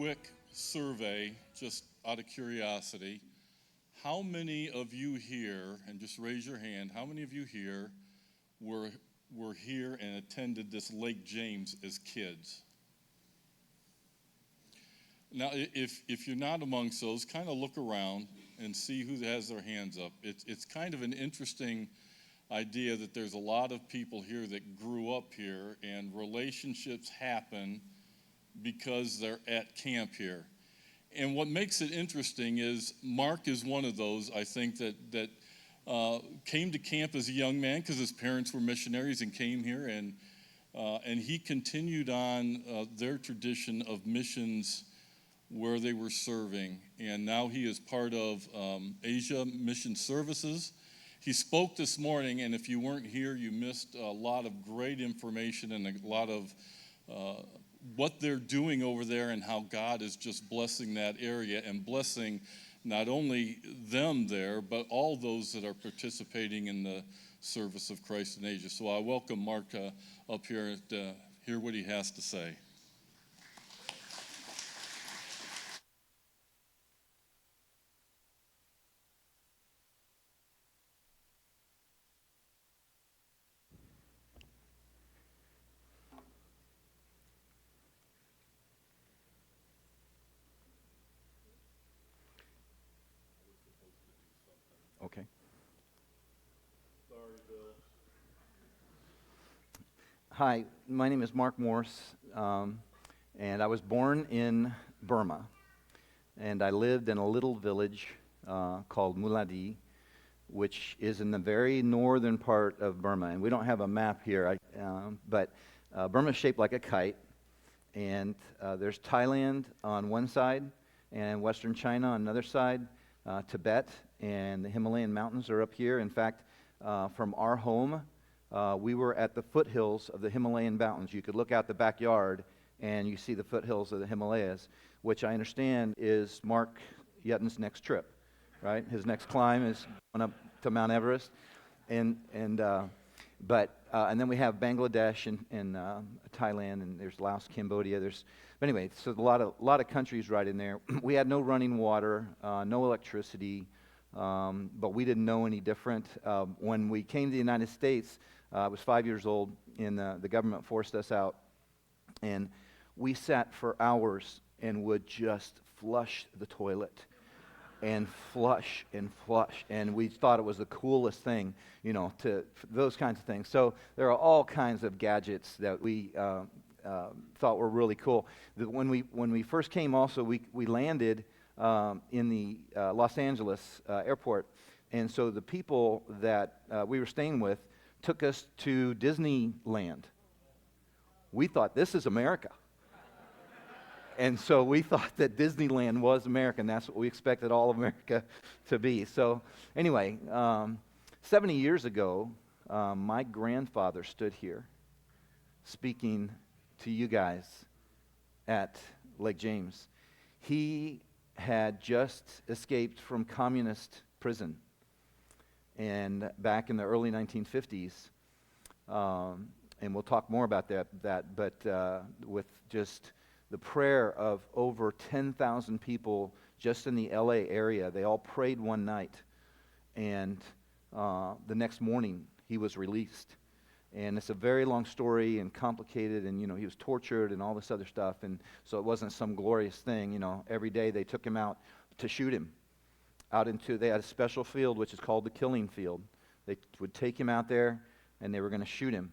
quick survey, just out of curiosity. How many of you here, and just raise your hand, how many of you here were, were here and attended this Lake James as kids? Now, if you're not amongst those, kind of look around and see who has their hands up. It's kind of an interesting idea that there's a lot of people here that grew up here, and relationships happen because they're at camp here. And what makes it interesting is Mark is one of those, I think, that came to camp as a young man because his parents were missionaries and came here, and he continued on their tradition of missions where they were serving. And now he is part of Asia Mission Services. He spoke this morning, and if you weren't here, you missed a lot of great information and a lot of what they're doing over there and how God is just blessing that area and blessing not only them there, but all those that are participating in the service of Christ in Asia. So I welcome Mark up here to hear what he has to say. Okay. Sorry, Bill. Hi, my name is Mark Morse, and I was born in Burma, and I lived in a little village called Muladi, which is in the very northern part of Burma. And we don't have a map here, but Burma is shaped like a kite, and there's Thailand on one side, and Western China on another side, Tibet, and the Himalayan mountains are up here. In fact, from our home, we were at the foothills of the Himalayan mountains. You could look out the backyard and you see the foothills of the Himalayas, which I understand is Mark Yetton's next trip, right? His next climb is going up to Mount Everest. And then we have Bangladesh and Thailand, and there's Laos, Cambodia. But anyway, so a lot of countries right in there. We had no running water, no electricity. But we didn't know any different. When we came to the United States, I was 5 years old, and the government forced us out. And we sat for hours and would just flush the toilet and flush and flush. And we thought it was the coolest thing, those kinds of things. So there are all kinds of gadgets that we thought were really cool. When we first came also, we landed in the Los Angeles airport. And so the people that we were staying with took us to Disneyland. We thought, this is America. And so we thought that Disneyland was America, and that's what we expected all of America to be. So anyway, 70 years ago, my grandfather stood here speaking to you guys at Lake James. He had just escaped from communist prison, and back in the early 1950s, and we'll talk more about that, but with just the prayer of over 10,000 people just in the LA area, they all prayed one night, and the next morning he was released. And it's a very long story and complicated, and he was tortured and all this other stuff, and so it wasn't some glorious thing. Every day they took him out to shoot him. They had a special field which is called the killing field. They would take him out there, and they were going to shoot him,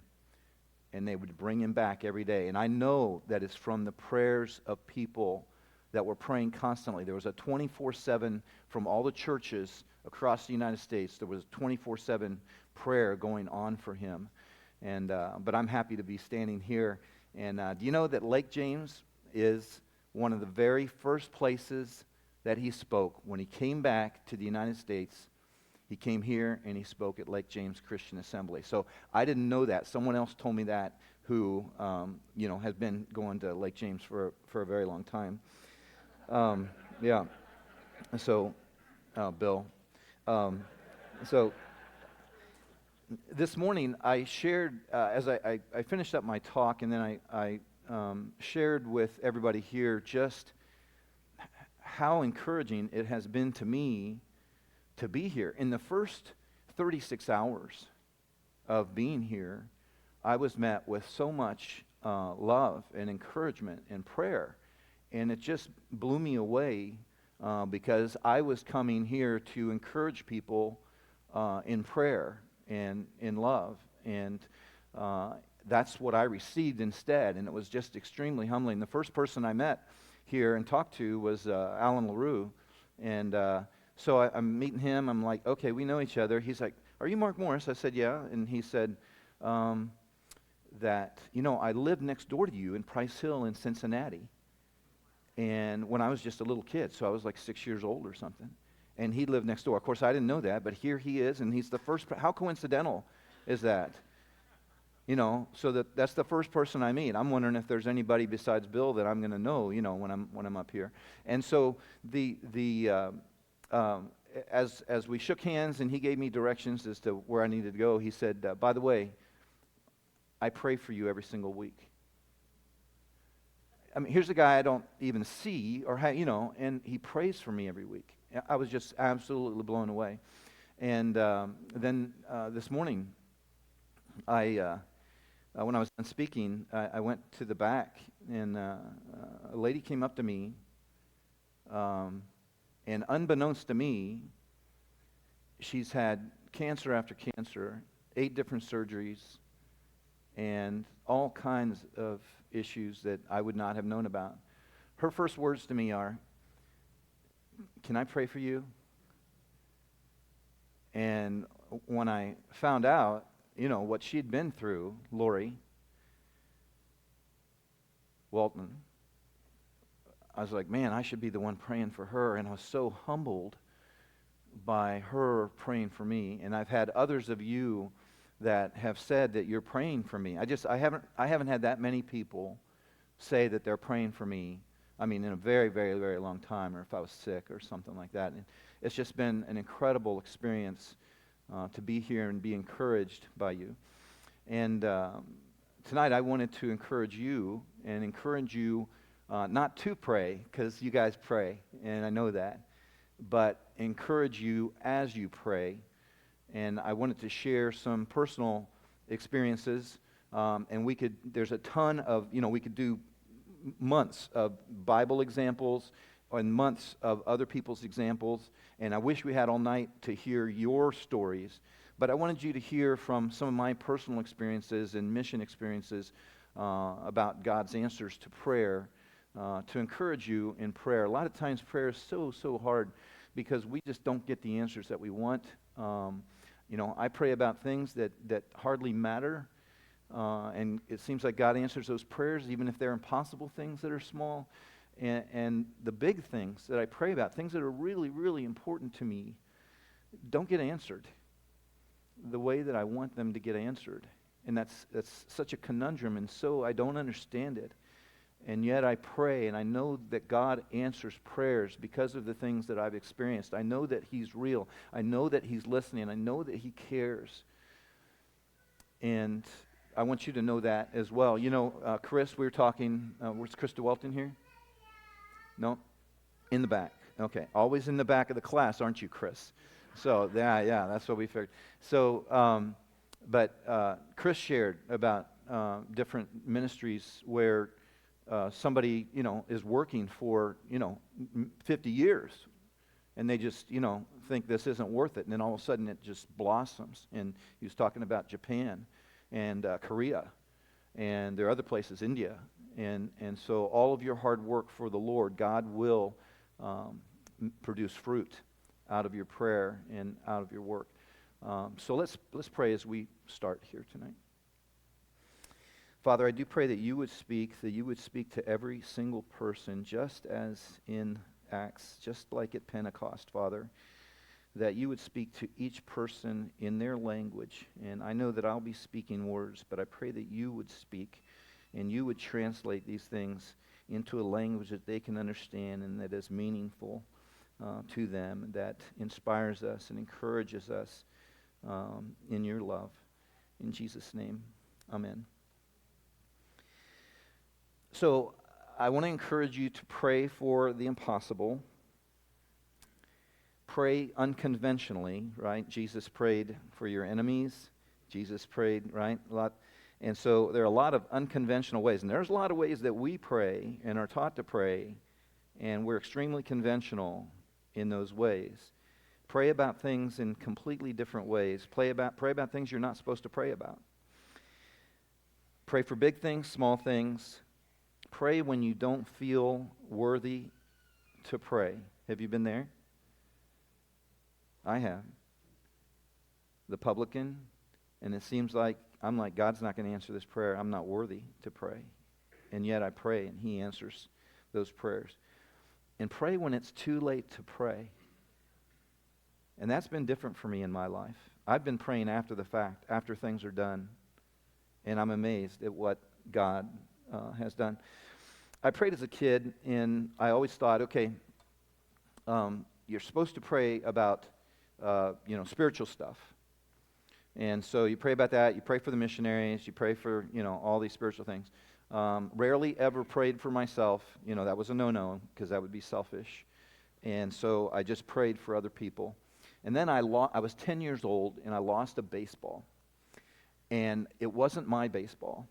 and they would bring him back every day. And I know that it's from the prayers of people that were praying constantly. There was a 24/7 from all the churches across the United States. There was a 24/7 prayer going on for him. But I'm happy to be standing here. And do you know that Lake James is one of the very first places that he spoke when he came back to the United States? He came here and he spoke at Lake James Christian Assembly. So I didn't know that. Someone else told me that who, has been going to Lake James for a very long time. Yeah. So, Bill. So this morning I shared, as I finished up my talk, and then I shared with everybody here just how encouraging it has been to me to be here. In the first 36 hours of being here, I was met with so much love and encouragement and prayer. And it just blew me away because I was coming here to encourage people in prayer and in love. And that's what I received instead. And it was just extremely humbling. The first person I met here and talked to was Alan LaRue. And so I'm meeting him. I'm like, okay, we know each other. He's like, are you Mark Morse? I said, yeah. And he said that, I lived next door to you in Price Hill in Cincinnati. And when I was just a little kid, so I was like 6 years old or something. And he lived next door. Of course, I didn't know that, but here he is, and he's the first. How coincidental is that? So that's the first person I meet. I'm wondering if there's anybody besides Bill that I'm going to know, when I'm up here. And so as we shook hands and he gave me directions as to where I needed to go, he said, by the way, I pray for you every single week. I mean, here's a guy I don't even see and he prays for me every week. I was just absolutely blown away. And then this morning, when I was done speaking, I went to the back, and a lady came up to me, and unbeknownst to me, she's had cancer after cancer, 8 different surgeries, and all kinds of issues that I would not have known about. Her first words to me are, "Can I pray for you?" And when I found out, what she'd been through, Lori Walton, I was like, man, I should be the one praying for her. And I was so humbled by her praying for me. And I've had others of you that have said that you're praying for me. I haven't had that many people say that they're praying for me. I mean, in a very, very, very long time, or if I was sick or something like that. And it's just been an incredible experience to be here and be encouraged by you. And tonight I wanted to encourage you not to pray, because you guys pray, and I know that, but encourage you as you pray. And I wanted to share some personal experiences, and there's a ton of, we could do months of Bible examples and months of other people's examples, and I wish we had all night to hear your stories, but I wanted you to hear from some of my personal experiences and mission experiences about God's answers to prayer, to encourage you in prayer. A lot of times prayer is so hard because we just don't get the answers that we want. I pray about things that hardly matter, and it seems like God answers those prayers even if they're impossible things that are small. And the big things that I pray about, things that are really, really important to me, don't get answered the way that I want them to get answered. And that's such a conundrum, and so I don't understand it. And yet I pray, and I know that God answers prayers because of the things that I've experienced. I know that He's real. I know that He's listening. I know that He cares. And I want you to know that as well. Chris, we were talking, where's Chris DeWalton here? No? In the back. Okay. Always in the back of the class, aren't you, Chris? So, yeah, that's what we figured. So, but Chris shared about different ministries where somebody, is working for, 50 years, and they just, think this isn't worth it, and then all of a sudden it just blossoms. And he was talking about Japan and Korea, and there are other places, India. And so all of your hard work for the Lord, God will produce fruit out of your prayer and out of your work. So let's pray as we start here tonight. Father, I do pray that you would speak to every single person, just as in Acts, just like at Pentecost, Father, that you would speak to each person in their language. And I know that I'll be speaking words, but I pray that you would speak and you would translate these things into a language that they can understand and that is meaningful to them, that inspires us and encourages us in your love. In Jesus' name, amen. So I want to encourage you to pray for the impossible. pray unconventionally, right? Jesus prayed for your enemies. Jesus prayed, right? A lot. And so there are a lot of unconventional ways. And there's a lot of ways that we pray and are taught to pray, and we're extremely conventional in those ways. Pray about things in completely different ways. Pray about things you're not supposed to pray about. Pray for big things, small things. Pray when you don't feel worthy to pray. Have you been there? I have. The publican, and it seems like, I'm like, God's not going to answer this prayer. I'm not worthy to pray. And yet I pray, and He answers those prayers. And pray when it's too late to pray. And that's been different for me in my life. I've been praying after the fact, after things are done. And I'm amazed at what God has done. I prayed as a kid, and I always thought, okay, you're supposed to pray about, spiritual stuff. And so you pray about that. You pray for the missionaries. You pray for, all these spiritual things. Rarely ever prayed for myself. That was a no-no because that would be selfish. And so I just prayed for other people. And then I was 10 years old, and I lost a baseball. And it wasn't my baseball.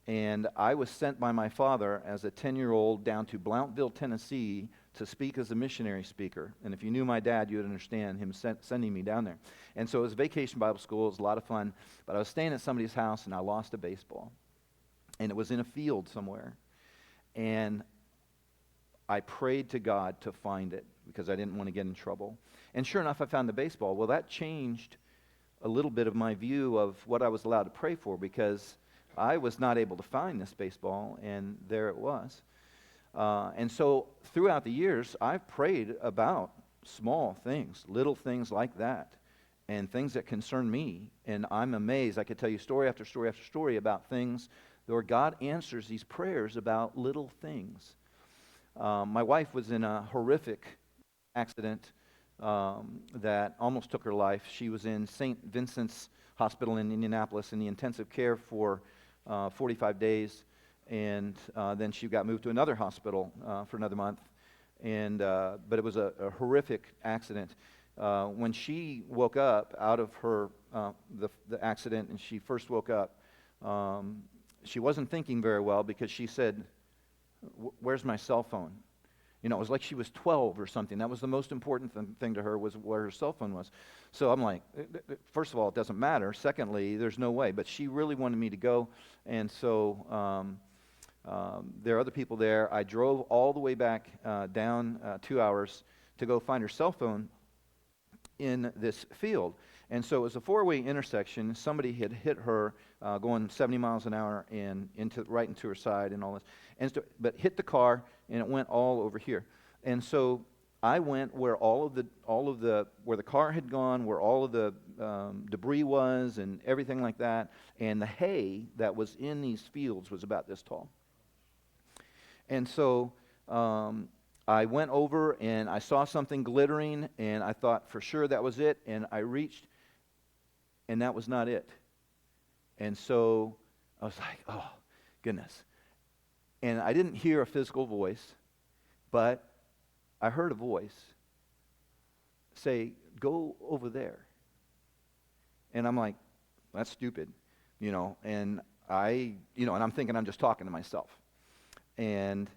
And I was sent by my father as a 10-year-old down to Blountville, Tennessee, to speak as a missionary speaker. And if you knew my dad, you would understand him sending me down there. And so it was vacation Bible school. It was a lot of fun. But I was staying at somebody's house, and I lost a baseball. And it was in a field somewhere. And I prayed to God to find it because I didn't want to get in trouble. And sure enough, I found the baseball. Well, that changed a little bit of my view of what I was allowed to pray for, because I was not able to find this baseball, and there it was. And so throughout the years, I've prayed about small things, little things like that, and things that concern me. And I'm amazed. I could tell you story after story after story about things where God answers these prayers about little things. My wife was in a horrific accident that almost took her life. She was in St. Vincent's Hospital in Indianapolis in the intensive care for 45 days, and then she got moved to another hospital for another month. But it was a horrific accident. When she woke up out of her the accident, and she first woke up, she wasn't thinking very well, because she said, "Where's my cell phone?" It was like she was 12 or something. That was the most important thing to her, was where her cell phone was. So I'm like, first of all, it doesn't matter. Secondly, there's no way. But she really wanted me to go. And so there are other people there. I drove all the way back down 2 hours to go find her cell phone in this field. And so it was a four-way intersection. Somebody had hit her going 70 miles an hour and right into her side and all this. But hit the car, and it went all over here. And so I went where where the car had gone, where all of the debris was and everything like that. And the hay that was in these fields was about this tall. And so I went over, and I saw something glittering, and I thought for sure that was it. And I reached, and that was not it. And so I was like, oh, goodness. And I didn't hear a physical voice, but I heard a voice say, "Go over there." And I'm like, that's stupid, and and I'm thinking I'm just talking to myself. And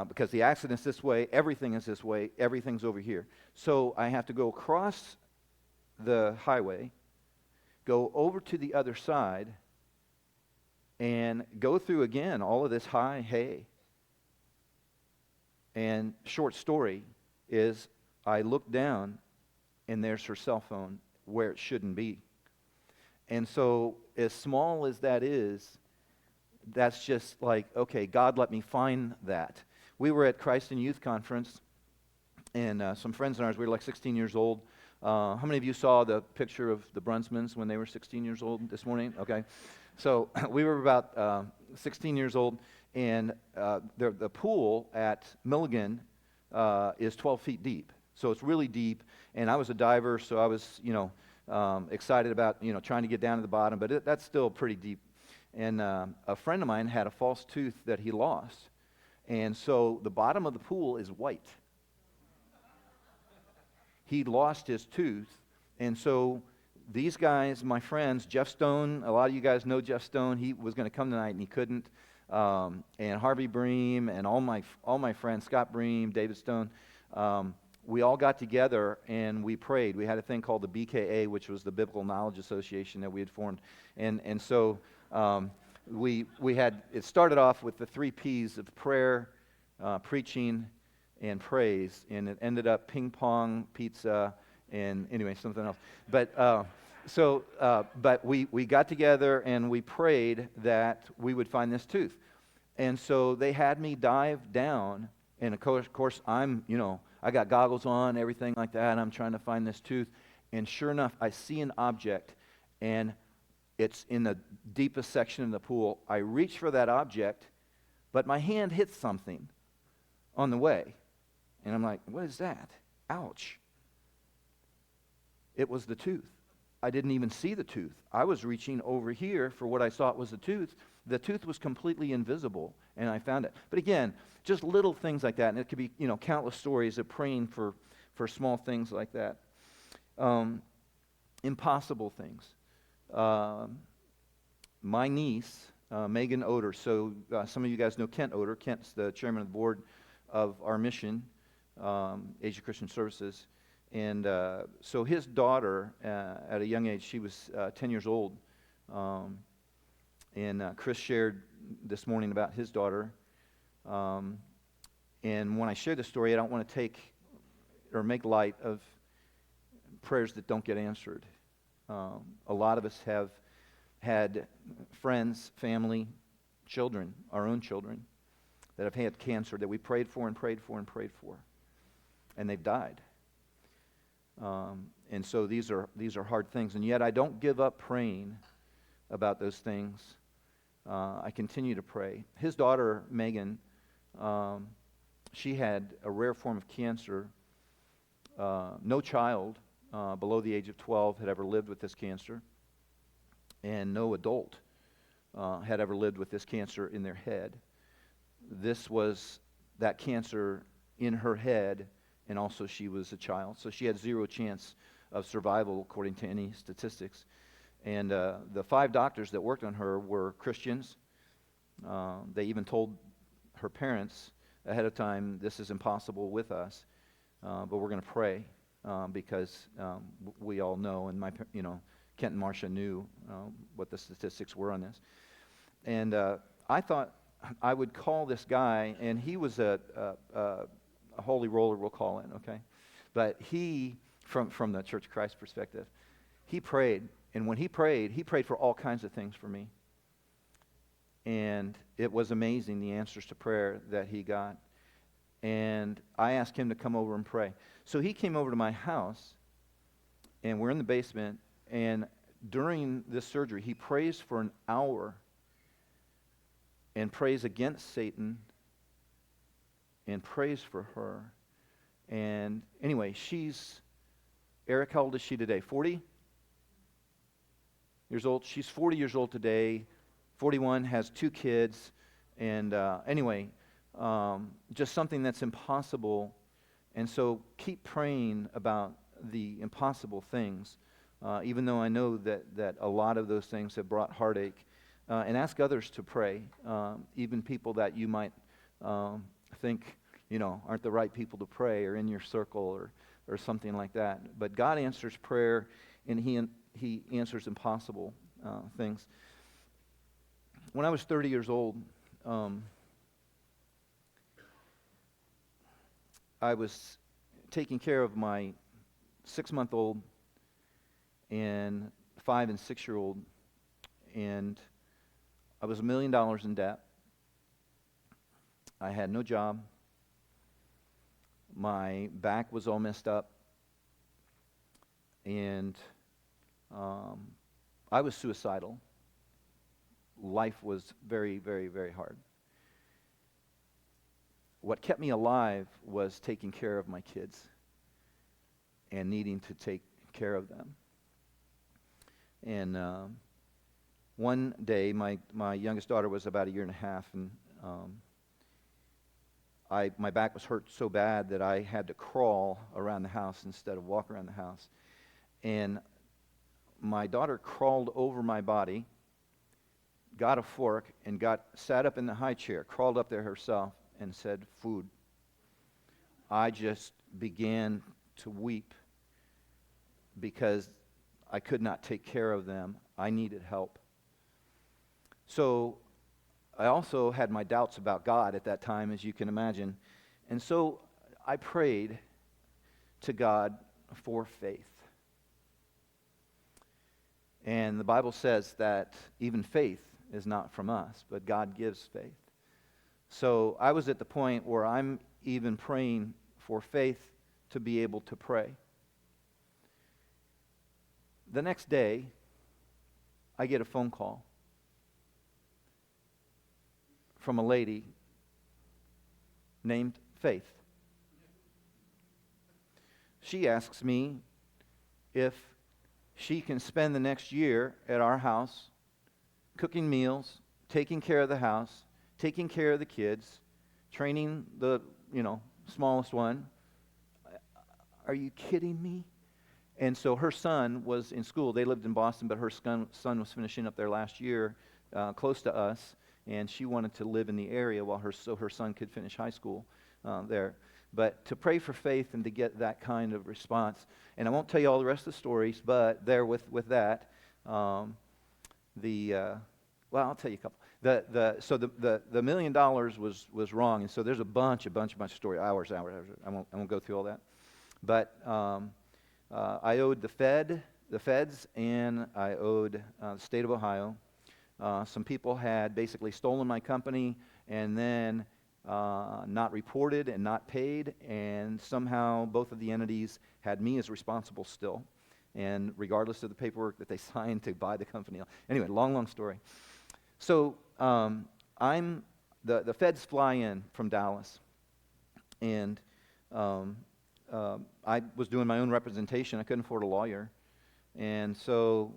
because the accident's this way, everything is this way, everything's over here. So I have to go across the highway, go over to the other side, and go through again all of this high hay. And short story is, I look down, and there's her cell phone where it shouldn't be. And so as small as that is, that's just like, okay, God, let me find that. We were at Christ in Youth Conference, and some friends of ours, we were like 16 years old. How many of you saw the picture of the Brunsmans when they were 16 years old this morning? Okay. So we were about 16 years old, and the pool at Milligan is 12 feet deep. So it's really deep, and I was a diver, so I was, excited about, trying to get down to the bottom, but that's still pretty deep. And a friend of mine had a false tooth that he lost, and so the bottom of the pool is white. he lost his tooth. And so these guys, my friends, Jeff Stone, a lot of you guys know Jeff Stone. He was going to come tonight and he couldn't. And Harvey Bream and all my friends, Scott Bream, David Stone, we all got together and we prayed. We had a thing called the BKA, which was the Biblical Knowledge Association that we had formed. And so we had, it started off with the 3 P's of prayer, preaching, and praise. And it ended up ping pong, pizza, and anyway, something else. But we got together and we prayed that we would find this tooth. And so they had me dive down, and of course I'm, I got goggles on, everything like that, and I'm trying to find this tooth. And sure enough, I see an object, and it's in the deepest section of the pool. I reach for that object, but my hand hits something on the way. And I'm like, what is that? Ouch. It was the tooth. I didn't even see the tooth. I was reaching over here for what I thought was the tooth. The tooth was completely invisible, and I found it. But again, just little things like that, and it could be, countless stories of praying for small things like that. Impossible things. My niece, Megan Oder, so some of you guys know Kent Oder. Kent's the chairman of the board of our mission, Asia Christian Services. And so his daughter, at a young age, she was 10 years old. And Chris shared this morning about his daughter. And when I share this story, I don't want to take or make light of prayers that don't get answered. A lot of us have had friends, family, children, our own children, that have had cancer that we prayed for and prayed for and prayed for. And they've died. And so these are hard things, and yet I don't give up praying about those things. I continue to pray. His daughter, Megan, she had a rare form of cancer. No child below the age of 12 had ever lived with this cancer, and no adult had ever lived with this cancer in their head. This was that cancer in her head, and also she was a child. So she had 0 chance of survival according to any statistics. And the 5 doctors that worked on her were Christians. They even told her parents ahead of time, this is impossible with us, but we're going to pray because we all know, and Kent and Marcia knew what the statistics were on this. And I thought I would call this guy, and he was a holy roller, we'll call it, okay? But he, from the Church of Christ perspective, he prayed. And when he prayed for all kinds of things for me. And it was amazing, the answers to prayer that he got. And I asked him to come over and pray. So he came over to my house, and we're in the basement, and during this surgery, he prays for an hour and prays against Satan and prays for her. And anyway, Eric, how old is she today? 40 years old? She's 40 years old today, 41, has 2 kids. And anyway, just something that's impossible. And so keep praying about the impossible things, even though I know that a lot of those things have brought heartache. And ask others to pray, even people that you might think, aren't the right people to pray, or in your circle, or something like that. But God answers prayer, and He answers impossible things. When I was 30 years old, I was taking care of my 6-month-old and 5 and 6-year-old, and I was $1 million in debt. I had no job. My back was all messed up, and I was suicidal. Life was very, very, very hard. What kept me alive was taking care of my kids and needing to take care of them. And one day, my youngest daughter was about 1.5 years, and my back was hurt so bad that I had to crawl around the house instead of walk around the house. And my daughter crawled over my body, got a fork, and sat up in the high chair, crawled up there herself, and said, "Food." I just began to weep because I could not take care of them. I needed help. So I also had my doubts about God at that time, as you can imagine. And so I prayed to God for faith. And the Bible says that even faith is not from us, but God gives faith. So I was at the point where I'm even praying for faith to be able to pray. The next day, I get a phone call from a lady named Faith. She asks me if she can spend the next year at our house cooking meals, taking care of the house, taking care of the kids, training the, smallest one. Are you kidding me? And so her son was in school. They lived in Boston, but her son was finishing up there last year, close to us, and she wanted to live in the area so her son could finish high school there. But to pray for faith and to get that kind of response, and I won't tell you all the rest of the stories, but there with that, well, I'll tell you a couple. So the $1 million was wrong, and so there's a bunch of story, hours. I won't go through all that, but I owed the feds, and I owed the state of Ohio. Some people had basically stolen my company and then not reported and not paid, and somehow both of the entities had me as responsible still, and regardless of the paperwork that they signed to buy the company. Anyway, long story. So the feds fly in from Dallas, and I was doing my own representation. I couldn't afford a lawyer, and so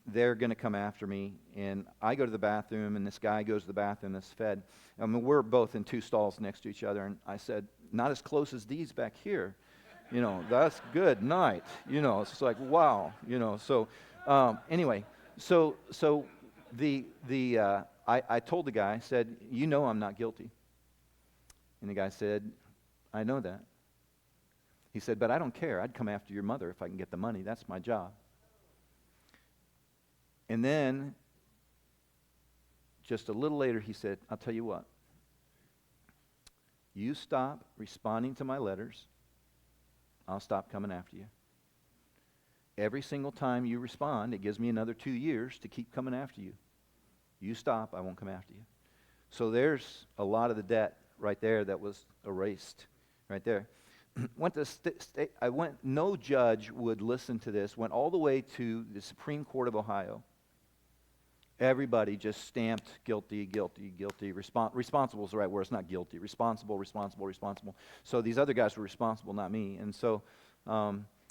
they're going to come after me, and I go to the bathroom, and this guy goes to the bathroom, this Fed. I mean, we're both in two stalls next to each other, and I said, "Not as close as these back here. That's good night." It's just like, wow. So anyway, so I told the guy, I said, "I'm not guilty." And the guy said, "I know that." He said, "But I don't care. I'd come after your mother if I can get the money. That's my job." And then, just a little later, he said, "I'll tell you what. You stop responding to my letters, I'll stop coming after you. Every single time you respond, it gives me another 2 years to keep coming after you. You stop, I won't come after you." So there's a lot of the debt right there that was erased right there. No judge would listen to this. Went all the way to the Supreme Court of Ohio. Everybody just stamped guilty. Responsible is the right word. It's not guilty. Responsible. So these other guys were responsible, not me. And so,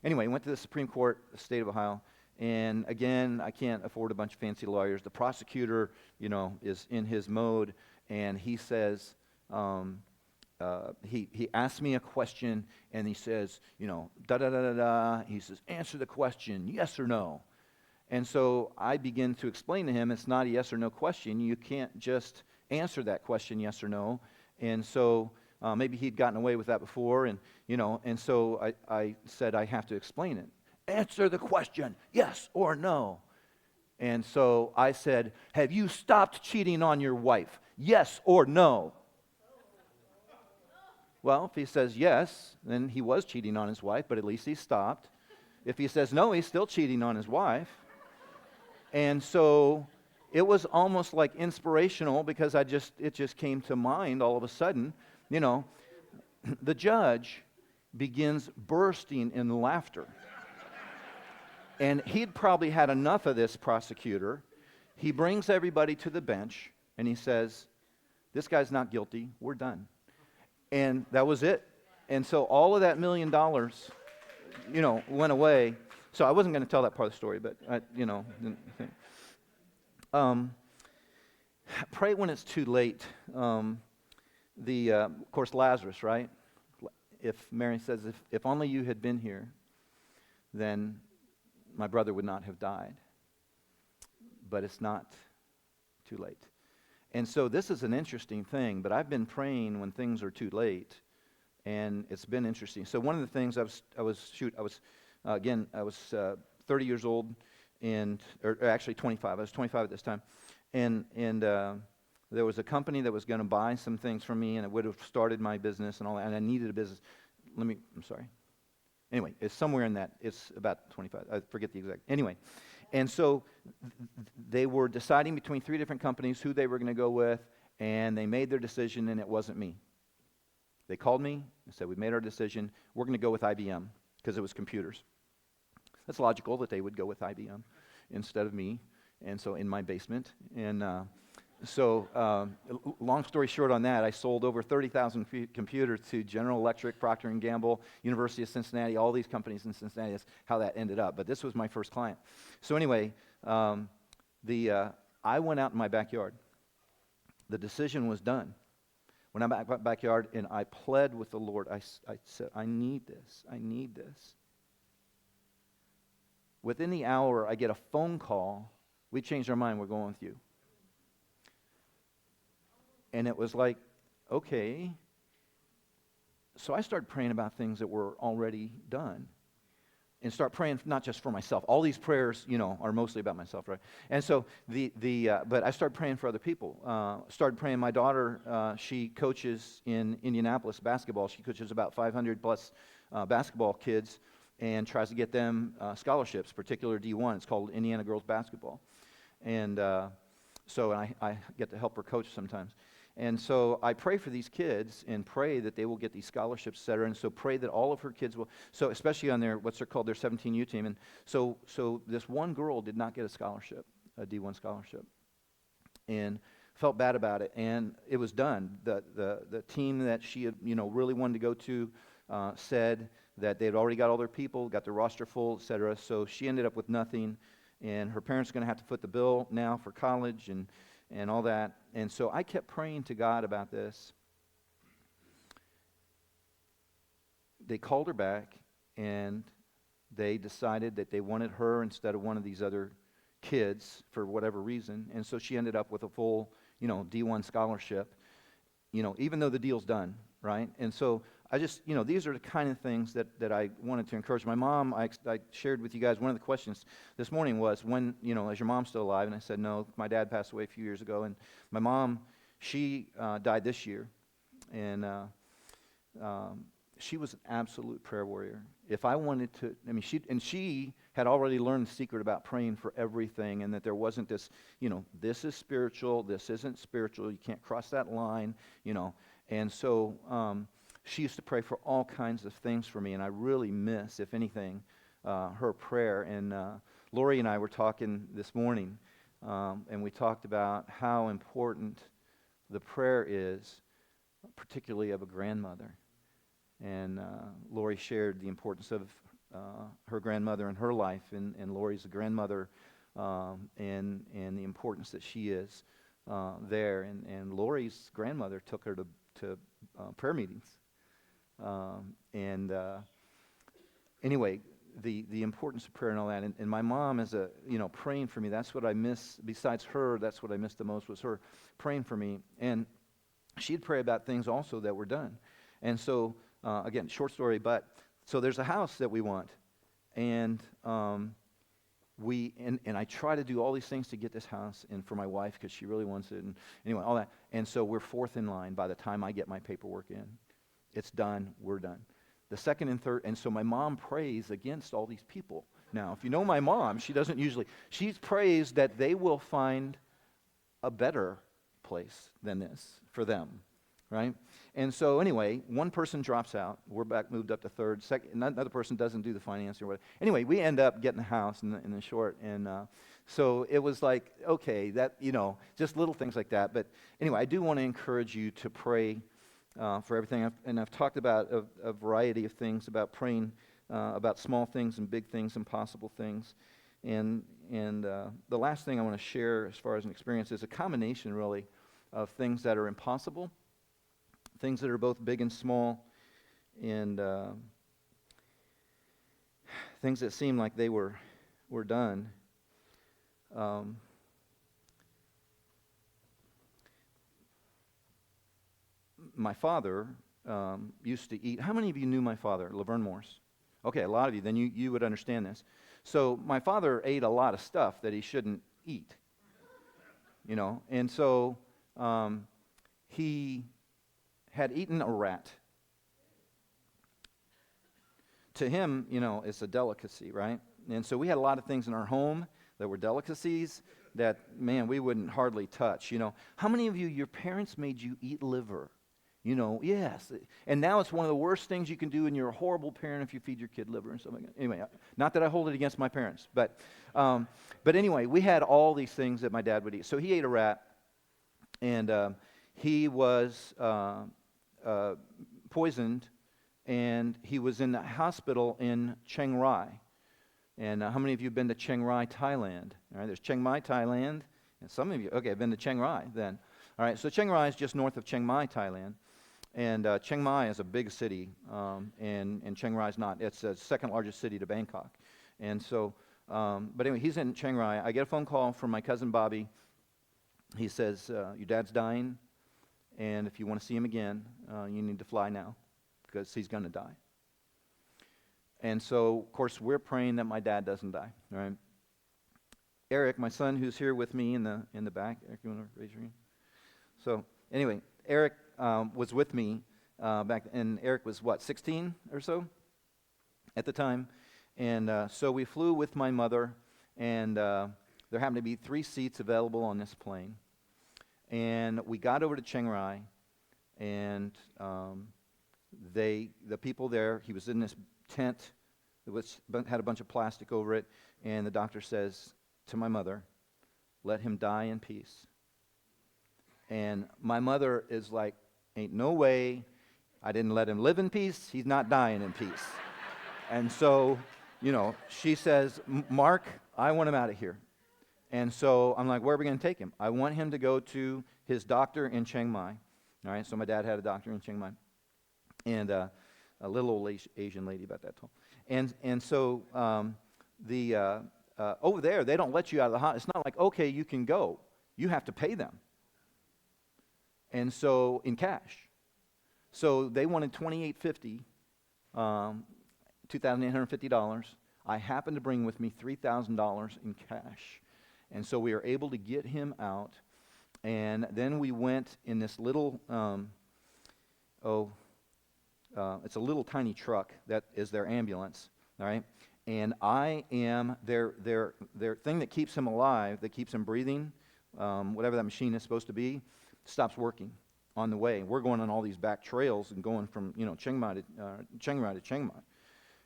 anyway, went to the Supreme Court, the state of Ohio. And again, I can't afford a bunch of fancy lawyers. The prosecutor, is in his mode, and he says, he asks me a question, and he says, da-da-da-da-da. He says, "Answer the question, yes or no." And so I begin to explain to him, it's not a yes or no question. You can't just answer that question yes or no. And so maybe he'd gotten away with that before, and so I said, "I have to explain it. Answer the question, yes or no." And so I said, "Have you stopped cheating on your wife? Yes or no?" Well, if he says yes, then he was cheating on his wife, but at least he stopped. If he says no, he's still cheating on his wife. And so it was almost like inspirational, because it just came to mind all of a sudden. The judge begins bursting in laughter. And he'd probably had enough of this prosecutor. He brings everybody to the bench, and he says, "This guy's not guilty. We're done." And that was it. And so all of that $1 million, went away. So I wasn't going to tell that part of the story, but, pray when it's too late. of course, Lazarus, right? If Mary says, if only you had been here, then my brother would not have died. But it's not too late. And so this is an interesting thing, but I've been praying when things are too late, and it's been interesting. So one of the things I was 30 years old, or actually 25. I was 25 at this time, and there was a company that was going to buy some things from me, and it would have started my business and all that, and I needed a business. I'm sorry. Anyway, it's somewhere in that. It's about 25. I forget the exact. Anyway, and so they were deciding between 3 different companies who they were going to go with, and they made their decision, and it wasn't me. They called me and said, "We've made our decision. We're going to go with IBM," because it was computers. That's logical that they would go with IBM instead of me, and so in my basement. And long story short on that, I sold over 30,000 computers to General Electric, Procter & Gamble, University of Cincinnati, all these companies in Cincinnati. That's how that ended up. But this was my first client. So anyway, I went out in my backyard. The decision was done. When I'm in my backyard, and I pled with the Lord, I said, I need this. I need this. Within the hour, I get a phone call. We changed our mind. We're going with you. And it was like, okay. So I started praying about things that were already done. And start praying not just for myself. All these prayers, are mostly about myself, right? And so but I started praying for other people. Started praying. My daughter, she coaches in Indianapolis basketball. She coaches about 500 plus basketball kids and tries to get them scholarships, particular D1. It's called Indiana Girls Basketball. And so I get to help her coach sometimes. And so I pray for these kids and pray that they will get these scholarships, et cetera. And so pray that all of her kids will, so especially on their 17U team. And so this one girl did not get a scholarship, a D1 scholarship, and felt bad about it. And it was done. The team that she had, really wanted to go to said that they had already got all their people, got their roster full, et cetera. So she ended up with nothing. And her parents are going to have to foot the bill now for college and all that. And so I kept praying to God about this. They called her back, and they decided that they wanted her instead of one of these other kids for whatever reason. And so she ended up with a full, D1 scholarship, even though the deal's done, right? And so I just, these are the kind of things that I wanted to encourage. My mom, I shared with you guys, one of the questions this morning was, when, is your mom still alive? And I said, no, my dad passed away a few years ago. And my mom, she died this year. And she was an absolute prayer warrior. If I wanted to, she had already learned the secret about praying for everything, and that there wasn't this, this is spiritual, this isn't spiritual, you can't cross that line, And so she used to pray for all kinds of things for me, and I really miss, if anything, her prayer. And Lori and I were talking this morning, and we talked about how important the prayer is, particularly of a grandmother. And Lori shared the importance of her grandmother in her life, and Lori's a grandmother, and the importance that she is there. And Lori's grandmother took her to prayer meetings. Anyway, the importance of prayer and all that, and my mom is praying for me. That's what I miss. Besides her, that's what I missed the most, was her praying for me. And she'd pray about things also that were done. And so again, short story, but so there's a house that we want, and and I try to do all these things to get this house, and for my wife, because she really wants it, and anyway, all that. And so we're fourth in line by the time I get my paperwork in. It's done. We're done. The second and third, and so my mom prays against all these people. Now, if you know my mom, she prays that they will find a better place than this for them, right? And so anyway, one person drops out. We're moved up to third. Another person doesn't do the financing or whatever. Anyway, we end up getting the house in the short, and so it was like, okay, that, just little things like that. But anyway, I do want to encourage you to pray for everything. I've talked about a variety of things, about praying about small things and big things and possible things. And the last thing I want to share as far as an experience is a combination, really, of things that are impossible, things that are both big and small, and things that seem like they were done. My father used to eat. How many of you knew my father, Laverne Morse? Okay, a lot of you. Then you would understand this. So my father ate a lot of stuff that he shouldn't eat, and so he had eaten a rat. To him, it's a delicacy, right? And so we had a lot of things in our home that were delicacies that, man, we wouldn't hardly touch. How many of you, your parents made you eat liver? Yes. And now it's one of the worst things you can do, and you're a horrible parent if you feed your kid liver and stuff like that. Anyway, not that I hold it against my parents, but anyway, we had all these things that my dad would eat. So he ate a rat, and he was poisoned, and he was in the hospital in Chiang Rai. And how many of you have been to Chiang Rai, Thailand? All right, there's Chiang Mai, Thailand, and some of you, okay, have been to Chiang Rai then. All right, so Chiang Rai is just north of Chiang Mai, Thailand. And Chiang Mai is a big city, and Chiang Rai is not. It's the second largest city to Bangkok. And so, but anyway, he's in Chiang Rai. I get a phone call from my cousin Bobby. He says, your dad's dying, and if you want to see him again, you need to fly now, because he's going to die. And so, of course, we're praying that my dad doesn't die, right? Eric, my son, who's here with me in the back. Eric, you want to raise your hand? So, anyway, Eric was with me back, and Eric was, 16 or so at the time. And so we flew with my mother, and there happened to be 3 seats available on this plane. And we got over to Chiang Rai, and the people there, he was in this tent that had a bunch of plastic over it, and the doctor says to my mother, "Let him die in peace." And my mother is like, "Ain't no way. I didn't let him live in peace. He's not dying in peace." And so, she says, "Mark, I want him out of here." And so I'm like, "Where are we going to take him?" "I want him to go to his doctor in Chiang Mai." All right, so my dad had a doctor in Chiang Mai. And a little old Asian lady about that tall. And so over there, they don't let you out of the hospital. It's not like, okay, you can go. You have to pay them. And so, in cash. So they wanted $2,850, $2,850. I happened to bring with me $3,000 in cash. And so we were able to get him out. And then we went in this little, it's a little tiny truck that is their ambulance, all right? And I am their thing that keeps him alive, that keeps him breathing, whatever that machine is supposed to be, stops working on the way. We're going on all these back trails and going from Chiang Rai to Chiang Mai,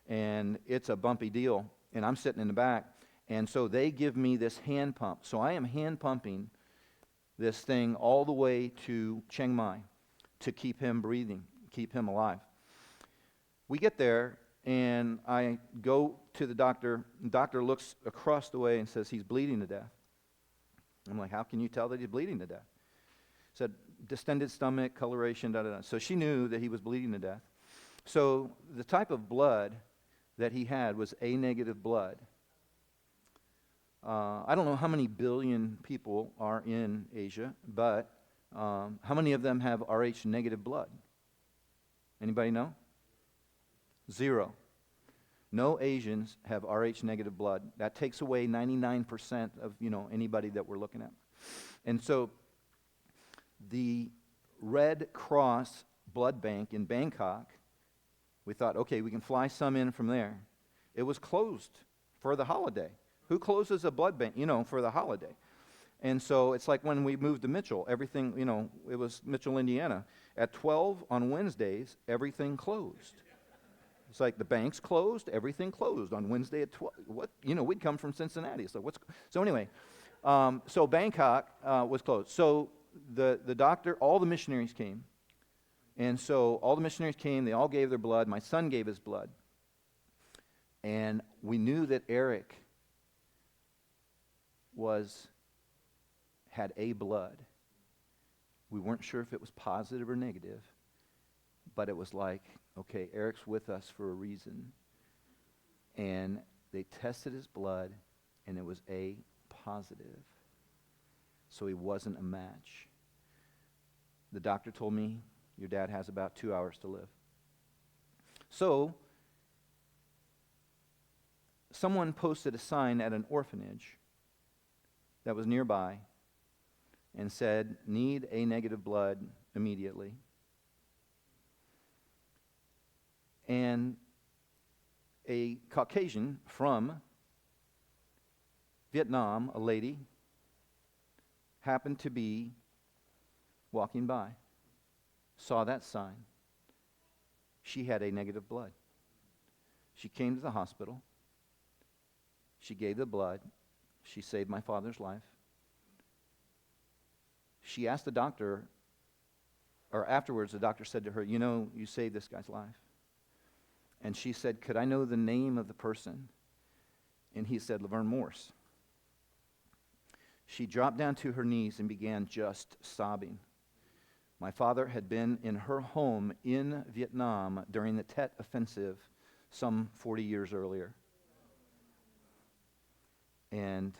and it's a bumpy deal. And I'm sitting in the back, and so they give me this hand pump. So I am hand pumping this thing all the way to Chiang Mai to keep him breathing, keep him alive. We get there, and I go to the doctor. The doctor looks across the way and says, "He's bleeding to death." I'm like, "How can you tell that he's bleeding to death?" Said, "Distended stomach, coloration, da-da-da." So she knew that he was bleeding to death. So the type of blood that he had was A negative blood. I don't know how many billion people are in Asia, but how many of them have Rh negative blood? Anybody know? 0. No Asians have Rh negative blood. That takes away 99% of anybody that we're looking at. And so the Red Cross blood bank in Bangkok, we thought, okay, we can fly some in from there. It was closed for the holiday. Who closes a blood bank, for the holiday? And so it's like when we moved to Mitchell, everything, it was Mitchell, Indiana. At 12 on Wednesdays, everything closed. It's like the banks closed, everything closed on Wednesday at 12. What? We'd come from Cincinnati. So anyway, so Bangkok was closed. So the doctor, all the missionaries came. And so all the missionaries came, they all gave their blood. My son gave his blood. And we knew that Eric had A blood. We weren't sure if it was positive or negative. but it was like, okay, Eric's with us for a reason. And they tested his blood, and it was A positive. So he wasn't a match. The doctor told me, your dad has about 2 hours to live. So, someone posted a sign at an orphanage that was nearby and said, need A negative blood immediately. And a Caucasian from Vietnam, a lady, happened to be walking by, saw that sign. She had A negative blood. She came to the hospital. She gave the blood. She saved my father's life. She asked the doctor, or afterwards the doctor said to her, you know, you saved this guy's life. And she said, could I know the name of the person? And he said, Laverne Morse. She dropped down to her knees and began just sobbing. My father had been in her home in Vietnam during the Tet Offensive some 40 years earlier. And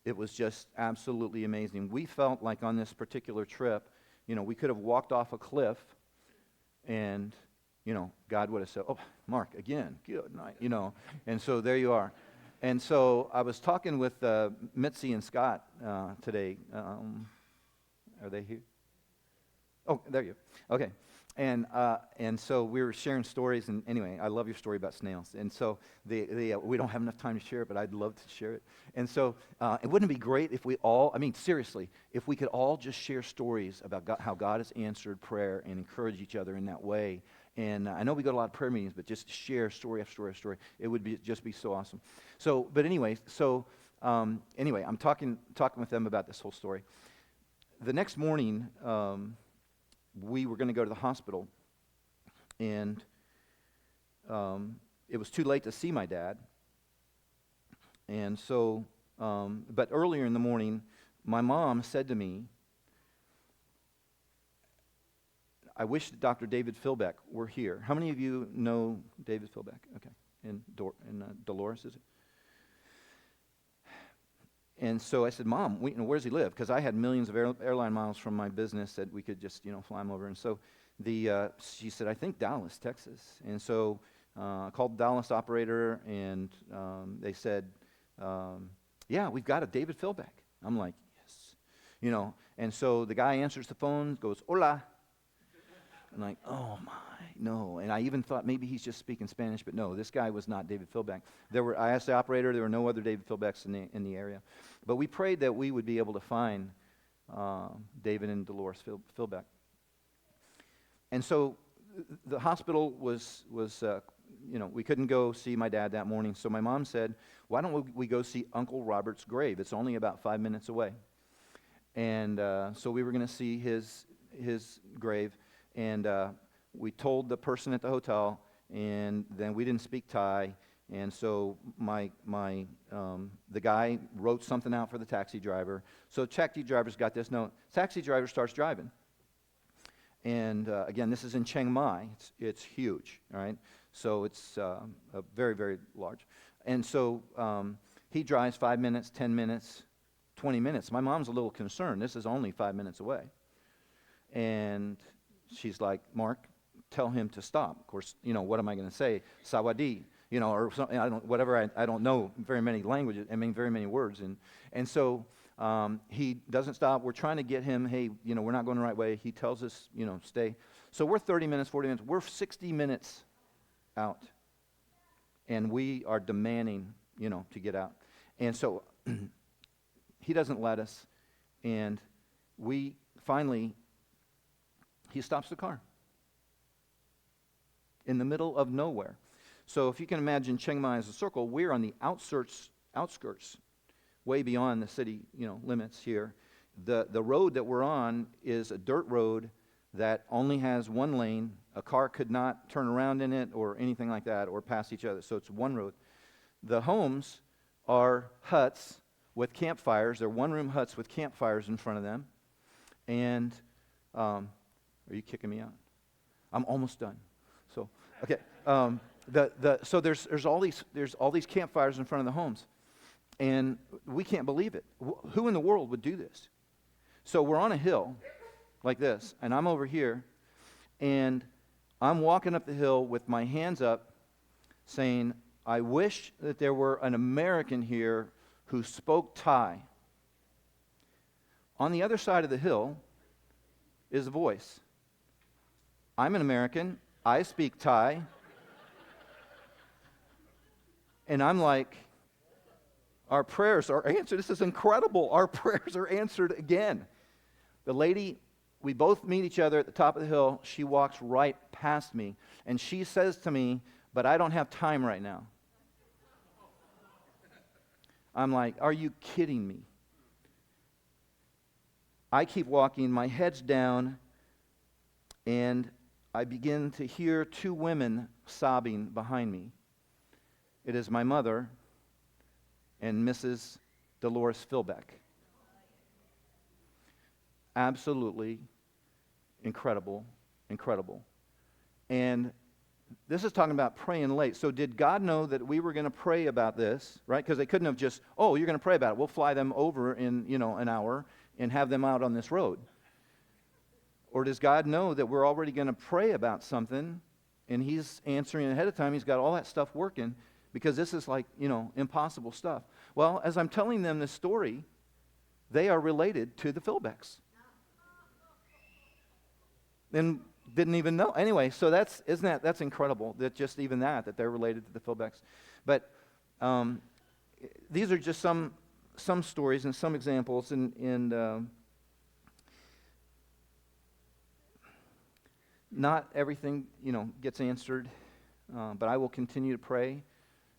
it was just absolutely amazing. We felt like on this particular trip, you know, we could have walked off a cliff and, you know, God would have said, oh, Mark, again, good night, you know. And so there you are. And so I was talking with Mitzi and Scott today. Are they here? Oh, there you are. Okay. And so we were sharing stories, and anyway, I love your story about snails. And so we don't have enough time to share it, but I'd love to share it. And so it wouldn't it be great if we all, I mean, seriously, if we could all just share stories about God, how God has answered prayer and encourage each other in that way. And I know we go to a lot of prayer meetings, but just share story after story after story. It would just be so awesome. So, but anyway, I'm talking with them about this whole story. The next morning, we were going to go to the hospital, and it was too late to see my dad. And so, but earlier in the morning, my mom said to me, I wish Dr. David Philbeck were here. How many of you know David Philbeck? Okay. And Dolores, is it? And so I said, Mom, where does he live? Because I had millions of airline miles from my business that we could just, fly him over. And so she said, I think Dallas, Texas. And so I called the Dallas operator, and they said, yeah, we've got a David Philbeck. I'm like, yes. And so the guy answers the phone, goes, hola. I'm like, oh my, no. And I even thought maybe he's just speaking Spanish, but no, this guy was not David Philbeck. I asked the operator, there were no other David Philbecks in the area. But we prayed that we would be able to find David and Dolores Philbeck. And so the hospital was we couldn't go see my dad that morning. So my mom said, why don't we go see Uncle Robert's grave? It's only about 5 minutes away. And so we were going to see his grave. And we told the person at the hotel, and then we didn't speak Thai, and so the guy wrote something out for the taxi driver. So taxi driver's got this note. Taxi driver starts driving, and again, this is in Chiang Mai. It's huge, all right. So it's very, very large, and so he drives 5 minutes, 10 minutes, 20 minutes. My mom's a little concerned. This is only 5 minutes away, and she's like, Mark, tell him to stop. Of course, what am I going to say? Sawadi, or something. I don't know very many languages. Very many words. And so he doesn't stop. We're trying to get him, hey, we're not going the right way. He tells us, stay. So we're 30 minutes, 40 minutes. We're 60 minutes out. And we are demanding, to get out. And so he doesn't let us. And we finally, he stops the car in the middle of nowhere. So if you can imagine Chiang Mai as a circle, we're on the outskirts, way beyond the city, limits here. The road that we're on is a dirt road that only has one lane. A car could not turn around in it or anything like that or pass each other. So it's one road. The homes are huts with campfires. They're one-room huts with campfires in front of them. And are you kicking me out? I'm almost done. So, okay. So there's all these campfires in front of the homes, and we can't believe it. Who in the world would do this? So we're on a hill like this, and I'm over here, and I'm walking up the hill with my hands up, saying, I wish that there were an American here who spoke Thai. On the other side of the hill is a voice. I'm an American. I speak Thai. And I'm like, our prayers are answered. This is incredible. Our prayers are answered again. The lady, we both meet each other at the top of the hill. She walks right past me. And she says to me, but I don't have time right now. I'm like, are you kidding me? I keep walking, my head's down, and I begin to hear two women sobbing behind me. It is my mother and Mrs. Dolores Philbeck. Absolutely incredible, incredible. And this is talking about praying late. So did God know that we were going to pray about this, right? Because they couldn't have just, oh, you're going to pray about it. We'll fly them over in, an hour and have them out on this road. Or does God know that we're already going to pray about something and he's answering ahead of time? He's got all that stuff working because this is like, impossible stuff. Well, as I'm telling them this story, they are related to the Philbecks. And didn't even know. Anyway, so that's incredible that just even that they're related to the Philbecks. But these are just some stories and some examples, and not everything gets answered, but I will continue to pray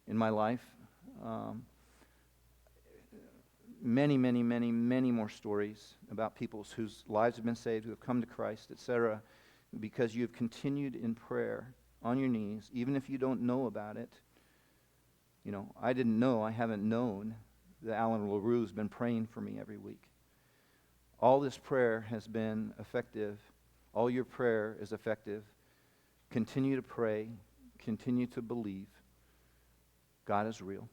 in my life. Many more stories about people whose lives have been saved, who have come to Christ, etc., because you have continued in prayer on your knees, even if you don't know about it. I haven't known that Alan LaRue's been praying for me every week. All this prayer has been effective. All your prayer is effective. Continue to pray. Continue to believe. God is real.